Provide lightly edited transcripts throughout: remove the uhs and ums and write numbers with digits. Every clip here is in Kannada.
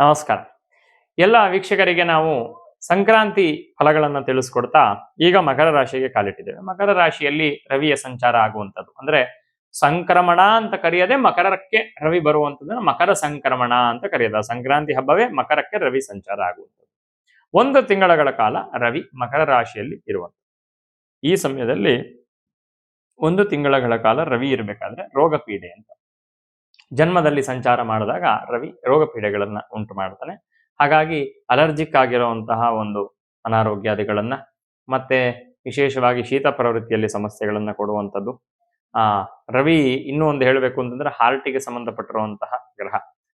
ನಮಸ್ಕಾರ. ಎಲ್ಲ ವೀಕ್ಷಕರಿಗೆ ನಾವು ಸಂಕ್ರಾಂತಿ ಫಲಗಳನ್ನು ತಿಳಿಸ್ಕೊಡ್ತಾ ಈಗ ಮಕರ ರಾಶಿಗೆ ಕಾಲಿಟ್ಟಿದ್ದೇವೆ. ಮಕರ ರಾಶಿಯಲ್ಲಿ ರವಿಯ ಸಂಚಾರ ಆಗುವಂಥದ್ದು ಅಂದ್ರೆ ಸಂಕ್ರಮಣ ಅಂತ ಕರೆಯದೆ ಮಕರಕ್ಕೆ ರವಿ ಬರುವಂಥದ್ದನ್ನ ಮಕರ ಸಂಕ್ರಮಣ ಅಂತ ಕರೆಯೋದು. ಸಂಕ್ರಾಂತಿ ಹಬ್ಬವೇ ಮಕರಕ್ಕೆ ರವಿ ಸಂಚಾರ ಆಗುವಂಥದ್ದು. 1 ತಿಂಗಳ ಕಾಲ ರವಿ ಮಕರ ರಾಶಿಯಲ್ಲಿ ಇರುವಂಥದ್ದು. ಈ ಸಮಯದಲ್ಲಿ 1 ತಿಂಗಳ ಕಾಲ ರವಿ ಇರಬೇಕಾದ್ರೆ ರೋಗ ಪೀಡೆ ಅಂತ ಜನ್ಮದಲ್ಲಿ ಸಂಚಾರ ಮಾಡಿದಾಗ ರವಿ ರೋಗ ಪೀಡೆಗಳನ್ನ ಉಂಟು ಮಾಡ್ತಾನೆ. ಹಾಗಾಗಿ ಅಲರ್ಜಿಕ್ ಆಗಿರುವಂತಹ ಒಂದು ಅನಾರೋಗ್ಯಾದಿಗಳನ್ನ ಮತ್ತೆ ವಿಶೇಷವಾಗಿ ಶೀತ ಪ್ರವೃತ್ತಿಯಲ್ಲಿ ಸಮಸ್ಯೆಗಳನ್ನ ಕೊಡುವಂಥದ್ದು. ರವಿ ಇನ್ನೂ ಒಂದು ಹೇಳಬೇಕು ಅಂತಂದ್ರೆ ಹಾರ್ಟಿಗೆ ಸಂಬಂಧಪಟ್ಟಿರುವಂತಹ ಗ್ರಹ.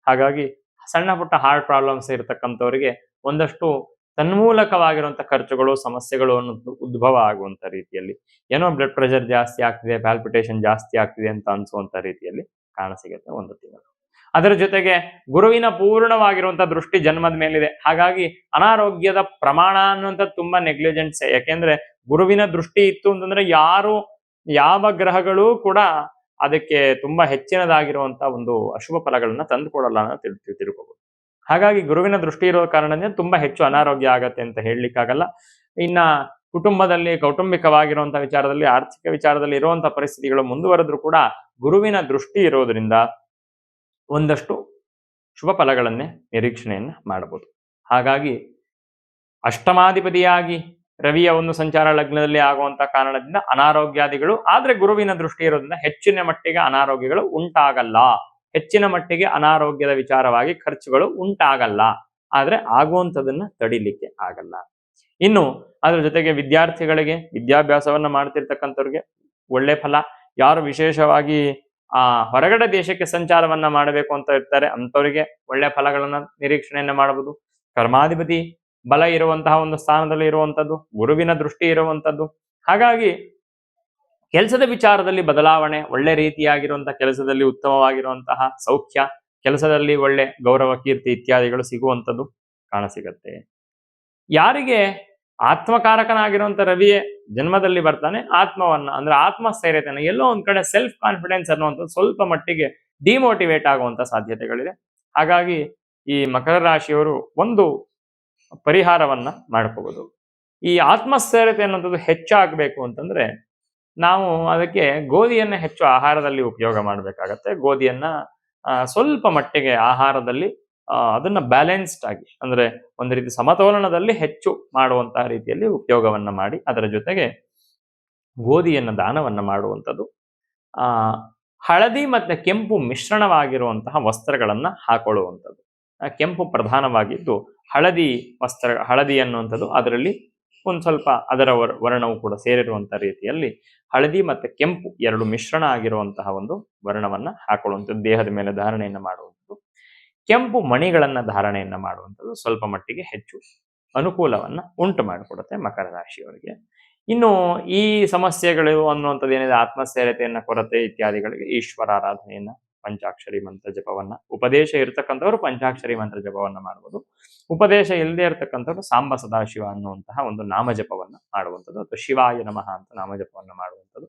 ಹಾಗಾಗಿ ಸಣ್ಣ ಪುಟ್ಟ ಹಾರ್ಟ್ ಪ್ರಾಬ್ಲಮ್ಸ್ ಇರತಕ್ಕಂಥವರಿಗೆ ಒಂದಷ್ಟು ತನ್ಮೂಲಕವಾಗಿರುವಂತಹ ಖರ್ಚುಗಳು ಸಮಸ್ಯೆಗಳು ಅನ್ನೋದು ಉದ್ಭವ ಆಗುವಂತ ರೀತಿಯಲ್ಲಿ ಏನೋ ಬ್ಲಡ್ ಪ್ರೆಷರ್ ಜಾಸ್ತಿ ಆಗ್ತಿದೆ, ಪ್ಯಾಲ್ಪಿಟೇಷನ್ ಜಾಸ್ತಿ ಆಗ್ತಿದೆ ಅಂತ ಅನ್ಸುವಂತ ರೀತಿಯಲ್ಲಿ ಕಾಣಸಿಗುತ್ತೆ 1 ತಿಂಗಳು. ಅದರ ಜೊತೆಗೆ ಗುರುವಿನ ಪೂರ್ಣವಾಗಿರುವಂತಹ ದೃಷ್ಟಿ ಜನ್ಮದ ಮೇಲಿದೆ. ಹಾಗಾಗಿ ಅನಾರೋಗ್ಯದ ಪ್ರಮಾಣ ಅನ್ನುವಂಥದ್ದು ತುಂಬಾ ನೆಗ್ಲಿಜೆನ್ಸ್. ಯಾಕೆಂದ್ರೆ ಗುರುವಿನ ದೃಷ್ಟಿ ಇತ್ತು ಅಂತಂದ್ರೆ ಯಾವ ಗ್ರಹಗಳು ಕೂಡ ಅದಕ್ಕೆ ತುಂಬಾ ಹೆಚ್ಚಿನದಾಗಿರುವಂತ ಒಂದು ಅಶುಭ ಫಲಗಳನ್ನ ತಂದುಕೊಡಲ್ಲ ಅಂತ ತಿಳ್ಕೋಬಹುದು. ಹಾಗಾಗಿ ಗುರುವಿನ ದೃಷ್ಟಿ ಇರೋ ಕಾರಣದಿಂದ ತುಂಬಾ ಹೆಚ್ಚು ಅನಾರೋಗ್ಯ ಆಗತ್ತೆ ಅಂತ ಹೇಳಲಿಕ್ಕಾಗಲ್ಲ. ಇನ್ನ ಕುಟುಂಬದಲ್ಲಿ ಕೌಟುಂಬಿಕವಾಗಿರುವಂತಹ ವಿಚಾರದಲ್ಲಿ ಆರ್ಥಿಕ ವಿಚಾರದಲ್ಲಿ ಇರುವಂತಹ ಪರಿಸ್ಥಿತಿಗಳು ಮುಂದುವರೆದ್ರೂ ಕೂಡ ಗುರುವಿನ ದೃಷ್ಟಿ ಇರೋದ್ರಿಂದ ಒಂದಷ್ಟು ಶುಭ ಫಲಗಳನ್ನೇ ನಿರೀಕ್ಷಣೆಯನ್ನ ಮಾಡಬಹುದು. ಹಾಗಾಗಿ ಅಷ್ಟಮಾಧಿಪತಿಯಾಗಿ ರವಿಯ ಒಂದು ಸಂಚಾರ ಲಗ್ನದಲ್ಲಿ ಆಗುವಂತ ಕಾರಣದಿಂದ ಅನಾರೋಗ್ಯಾದಿಗಳು, ಆದ್ರೆ ಗುರುವಿನ ದೃಷ್ಟಿ ಇರೋದ್ರಿಂದ ಹೆಚ್ಚಿನ ಮಟ್ಟಿಗೆ ಅನಾರೋಗ್ಯಗಳು ಉಂಟಾಗಲ್ಲ. ಹೆಚ್ಚಿನ ಮಟ್ಟಿಗೆ ಅನಾರೋಗ್ಯದ ವಿಚಾರವಾಗಿ ಖರ್ಚುಗಳು ಉಂಟಾಗಲ್ಲ, ಆದ್ರೆ ಆಗುವಂಥದನ್ನ ತಡಿಲಿಕ್ಕೆ ಆಗಲ್ಲ. ಇನ್ನು ಅದ್ರ ಜೊತೆಗೆ ವಿದ್ಯಾರ್ಥಿಗಳಿಗೆ, ವಿದ್ಯಾಭ್ಯಾಸವನ್ನ ಮಾಡ್ತಿರ್ತಕ್ಕಂಥವ್ರಿಗೆ ಒಳ್ಳೆ ಫಲ. ಯಾರು ವಿಶೇಷವಾಗಿ ಹೊರಗಡೆ ದೇಶಕ್ಕೆ ಸಂಚಾರವನ್ನ ಮಾಡಬೇಕು ಅಂತ ಇರ್ತಾರೆ ಅಂಥವರಿಗೆ ಒಳ್ಳೆ ಫಲಗಳನ್ನ ನಿರೀಕ್ಷಣೆಯನ್ನ ಮಾಡಬಹುದು. ಕರ್ಮಾಧಿಪತಿ ಬಲ ಇರುವಂತಹ ಒಂದು ಸ್ಥಾನದಲ್ಲಿ ಇರುವಂತದ್ದು, ಗುರುವಿನ ದೃಷ್ಟಿ ಇರುವಂತದ್ದು. ಹಾಗಾಗಿ ಕೆಲಸದ ವಿಚಾರದಲ್ಲಿ ಬದಲಾವಣೆ, ಒಳ್ಳೆ ರೀತಿಯಾಗಿರುವಂತಹ ಕೆಲಸದಲ್ಲಿ ಉತ್ತಮವಾಗಿರುವಂತಹ ಸೌಖ್ಯ, ಕೆಲಸದಲ್ಲಿ ಒಳ್ಳೆ ಗೌರವ ಕೀರ್ತಿ ಇತ್ಯಾದಿಗಳು ಸಿಗುವಂಥದ್ದು ಕಾಣಸಿಗತ್ತೆ. ಯಾರಿಗೆ ಆತ್ಮಕಾರಕನಾಗಿರುವಂತ ರವಿಯೇ ಜನ್ಮದಲ್ಲಿ ಬರ್ತಾನೆ, ಆತ್ಮವನ್ನ ಅಂದ್ರೆ ಆತ್ಮಸ್ಥೈರ್ಯತೆಯನ್ನು ಎಲ್ಲೋ ಒಂದ್ ಕಡೆ ಸೆಲ್ಫ್ ಕಾನ್ಫಿಡೆನ್ಸ್ ಅನ್ನುವಂಥದ್ದು ಸ್ವಲ್ಪ ಮಟ್ಟಿಗೆ ಡಿಮೋಟಿವೇಟ್ ಆಗುವಂತ ಸಾಧ್ಯತೆಗಳಿದೆ. ಹಾಗಾಗಿ ಈ ಮಕರ ರಾಶಿಯವರು ಒಂದು ಪರಿಹಾರವನ್ನ ಮಾಡ್ಕೋಬಹುದು. ಈ ಆತ್ಮಸ್ಥೈರ್ಯತೆ ಅನ್ನುವಂಥದ್ದು ಹೆಚ್ಚಾಗಬೇಕು ಅಂತಂದ್ರೆ ನಾವು ಅದಕ್ಕೆ ಗೋಧಿಯನ್ನ ಹೆಚ್ಚು ಆಹಾರದಲ್ಲಿ ಉಪಯೋಗ ಮಾಡಬೇಕಾಗತ್ತೆ. ಗೋಧಿಯನ್ನ ಸ್ವಲ್ಪ ಮಟ್ಟಿಗೆ ಆಹಾರದಲ್ಲಿ ಅದನ್ನ ಬ್ಯಾಲೆನ್ಸ್ಡ್ ಆಗಿ ಅಂದ್ರೆ ಒಂದು ರೀತಿ ಸಮತೋಲನದಲ್ಲಿ ಹೆಚ್ಚು ಮಾಡುವಂತಹ ರೀತಿಯಲ್ಲಿ ಉಪಯೋಗವನ್ನ ಮಾಡಿ, ಅದರ ಜೊತೆಗೆ ಗೋಧಿಯನ್ನ ದಾನವನ್ನ ಮಾಡುವಂಥದ್ದು. ಹಳದಿ ಮತ್ತೆ ಕೆಂಪು ಮಿಶ್ರಣವಾಗಿರುವಂತಹ ವಸ್ತ್ರಗಳನ್ನ ಹಾಕೊಳ್ಳುವಂಥದ್ದು. ಕೆಂಪು ಪ್ರಧಾನವಾಗಿದ್ದು ಹಳದಿ ಅನ್ನುವಂಥದ್ದು ಅದರಲ್ಲಿ ಒಂದು ಸ್ವಲ್ಪ ಅದರ ವರ್ಣವು ಕೂಡ ಸೇರಿರುವಂತಹ ರೀತಿಯಲ್ಲಿ ಹಳದಿ ಮತ್ತೆ ಕೆಂಪು 2 ಮಿಶ್ರಣ ಆಗಿರುವಂತಹ ಒಂದು ವರ್ಣವನ್ನ ಹಾಕೊಳ್ಳುವಂಥದ್ದು, ದೇಹದ ಮೇಲೆ ಧಾರಣೆಯನ್ನ ಮಾಡುವಂಥದ್ದು. ಕೆಂಪು ಮಣಿಗಳನ್ನ ಧಾರಣೆಯನ್ನ ಮಾಡುವಂಥದ್ದು ಸ್ವಲ್ಪ ಮಟ್ಟಿಗೆ ಹೆಚ್ಚು ಅನುಕೂಲವನ್ನ ಉಂಟು ಮಾಡಿಕೊಡುತ್ತೆ ಮಕರ ರಾಶಿಯವರಿಗೆ. ಇನ್ನು ಈ ಸಮಸ್ಯೆಗಳು ಅನ್ನುವಂಥದ್ದು ಏನಿದೆ, ಆತ್ಮಸ್ಥೈರ್ಯತೆಯನ್ನ ಕೊರತೆ ಇತ್ಯಾದಿಗಳಿಗೆ ಈಶ್ವರ ಆರಾಧನೆಯನ್ನ, ಪಂಚಾಕ್ಷರಿ ಮಂತ್ರ ಜಪವನ್ನ, ಉಪದೇಶ ಇರತಕ್ಕಂಥವ್ರು ಪಂಚಾಕ್ಷರಿ ಮಂತ್ರ ಜಪವನ್ನ ಮಾಡುವುದು. ಉಪದೇಶ ಇಲ್ಲದೆ ಇರತಕ್ಕಂಥವ್ರು ಸಾಂಬ ಸದಾಶಿವ ಅನ್ನುವಂತಹ ಒಂದು ನಾಮಜಪವನ್ನ ಮಾಡುವಂಥದ್ದು ಅಥವಾ ಶಿವಾಯ ನಮಃ ಅಂತ ನಾಮಜಪವನ್ನ ಮಾಡುವಂಥದ್ದು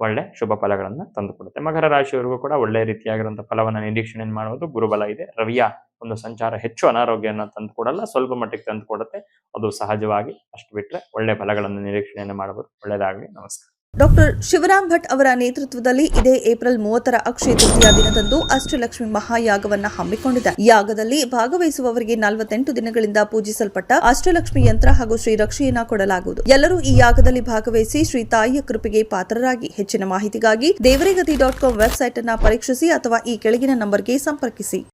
ಒಳ್ಳೆ ಶುಭ ಫಲಗಳನ್ನ ತಂದುಕೊಡುತ್ತೆ. ಮಕರ ರಾಶಿಯವರಿಗೂ ಕೂಡ ಒಳ್ಳೆ ರೀತಿಯಾಗಿರುವಂತಹ ಫಲವನ್ನ ನಿರೀಕ್ಷಣೆ ಮಾಡುವುದು. ಗುರುಬಲ ಇದೆ, ರವಿಯ ಒಂದು ಸಂಚಾರ ಹೆಚ್ಚು ಅನಾರೋಗ್ಯನ ತಂದುಕೊಡಲ್ಲ, ಸ್ವಲ್ಪ ಮಟ್ಟಿಗೆ ತಂದುಕೊಡುತ್ತೆ. ಅದು ಸಹಜವಾಗಿ. ಅಷ್ಟು ಬಿಟ್ರೆ ಒಳ್ಳೆ ಫಲಗಳನ್ನು ನಿರೀಕ್ಷಣೆಯನ್ನು ಮಾಡಬಹುದು. ಒಳ್ಳೆಯದಾಗಲಿ. ನಮಸ್ಕಾರ. ಡಾಕ್ಟರ್ ಶಿವರಾಮ್ ಭಟ್ ಅವರ ನೇತೃತ್ವದಲ್ಲಿ ಇದೇ ಏಪ್ರಿಲ್ 30ರ ಅಕ್ಷಯ ತೃತೀಯ ದಿನದಂದು ಅಷ್ಟಲಕ್ಷ್ಮಿ ಮಹಾಯಾಗವನ್ನ ಹಮ್ಮಿಕೊಂಡಿದೆ. ಯಾಗದಲ್ಲಿ ಭಾಗವಹಿಸುವವರಿಗೆ 48 ದಿನಗಳಿಂದ ಪೂಜಿಸಲ್ಪಟ್ಟ ಅಷ್ಟಲಕ್ಷ್ಮಿ ಯಂತ್ರ ಹಾಗೂ ಶ್ರೀ ರಕ್ಷೆಯನ್ನ ಕೊಡಲಾಗುವುದು. ಎಲ್ಲರೂ ಈ ಯಾಗದಲ್ಲಿ ಭಾಗವಹಿಸಿ ಶ್ರೀ ತಾಯಿಯ ಕೃಪೆಗೆ ಪಾತ್ರರಾಗಿ. ಹೆಚ್ಚಿನ ಮಾಹಿತಿಗಾಗಿ ದೇವರಿಗತಿ.com ವೆಬ್ಸೈಟ್ ಅನ್ನು ಪರೀಕ್ಷಿಸಿ ಅಥವಾ ಈ ಕೆಳಗಿನ ನಂಬರ್ಗೆ ಸಂಪರ್ಕಿಸಿ.